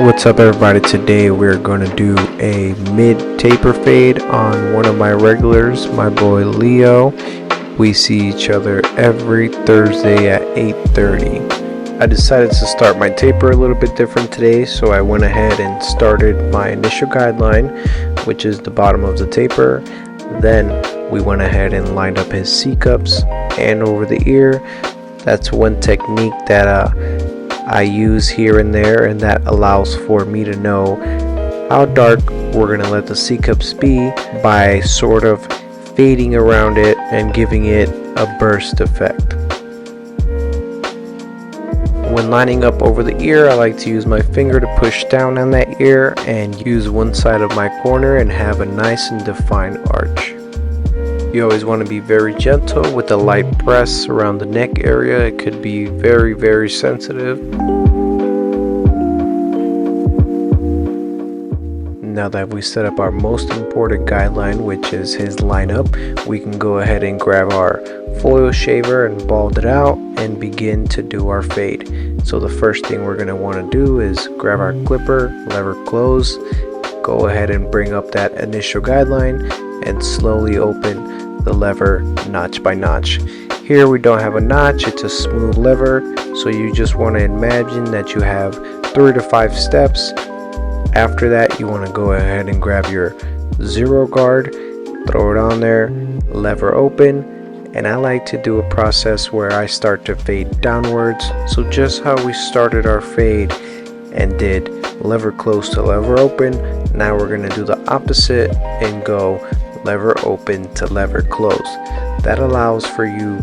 What's up everybody, today we're going to do a mid taper fade on one of my regulars, my boy Leo. We see each other every Thursday at 8:30. I decided to start my taper a little bit different today, so I went ahead and started my initial guideline, which is the bottom of the taper. Then we went ahead and lined up his C-cups and over the ear. That's one technique that I use here and there, and that allows for me to know how dark we're going to let the C-cups be by sort of fading around it and giving it a burst effect. When lining up over the ear, I like to use my finger to push down on that ear and use one side of my corner and have a nice and defined arch. You always want to be very gentle with a light press around the neck area. It could be very sensitive. Now that we set up our most important guideline, which is his lineup, we can go ahead and grab our foil shaver and bald it out and begin to do our fade. So the first thing we're going to want to do is grab our clipper, lever close, go ahead and bring up that initial guideline and slowly open the lever notch by notch. Here we don't have a notch, it's a smooth lever, so you just want to imagine that you have 3 to 5 steps. After that, you want to go ahead and grab your 0 guard, throw it on there, lever open, and I like to do a process where I start to fade downwards. So just how we started our fade and did lever close to lever open, now we're going to do the opposite and go lever open to lever close. That allows for you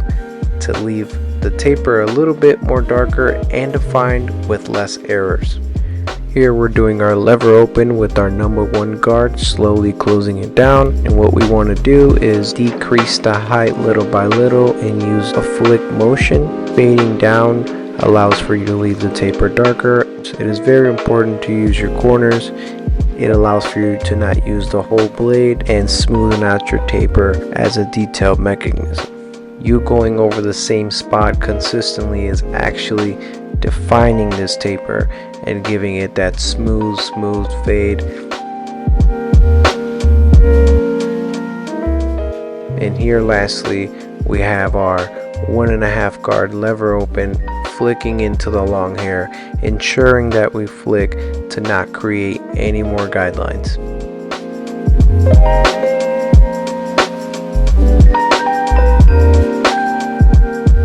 to leave the taper a little bit more darker and defined with less errors. Here we're doing our lever open with our number 1 guard, slowly closing it down, and what we want to do is decrease the height little by little and use a flick motion. Fading down allows for you to leave the taper darker. It is very important to use your corners. It allows for you to not use the whole blade and smoothen out your taper as a detailed mechanism. You going over the same spot consistently is actually defining this taper and giving it that smooth fade. And here lastly we have our 1.5 guard lever open, flicking into the long hair, ensuring that we flick to not create any more guidelines.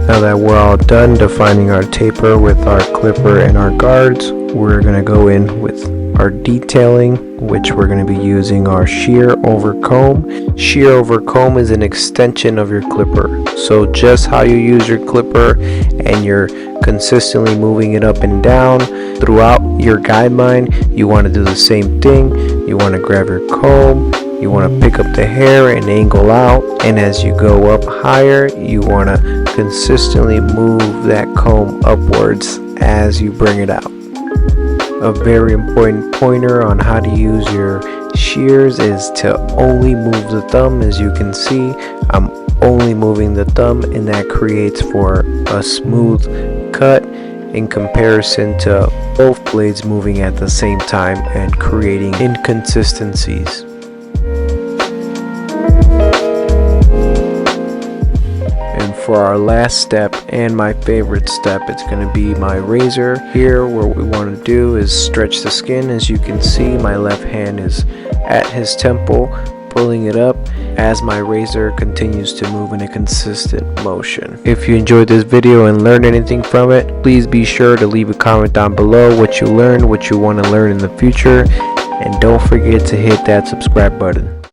Now that we're all done defining our taper with our clipper and our guards, we're going to go in with our detailing, which we're going to be using our shear over comb. Shear over comb is an extension of your clipper. So just how you use your clipper and you're consistently moving it up and down throughout your guideline, you want to do the same thing. You want to grab your comb, you want to pick up the hair and angle out, and as you go up higher, you want to consistently move that comb upwards as you bring it out. A very important pointer on how to use your shears is to only move the thumb. As you can see, I'm only moving the thumb, and that creates for a smooth cut in comparison to both blades moving at the same time and creating inconsistencies. For our last step and my favorite step, it's going to be my razor. Here what we want to do is stretch the skin. As you can see, my left hand is at his temple, pulling it up as my razor continues to move in a consistent motion. If you enjoyed this video and learned anything from it, please be sure to leave a comment down below what you learned, what you want to learn in the future, and don't forget to hit that subscribe button.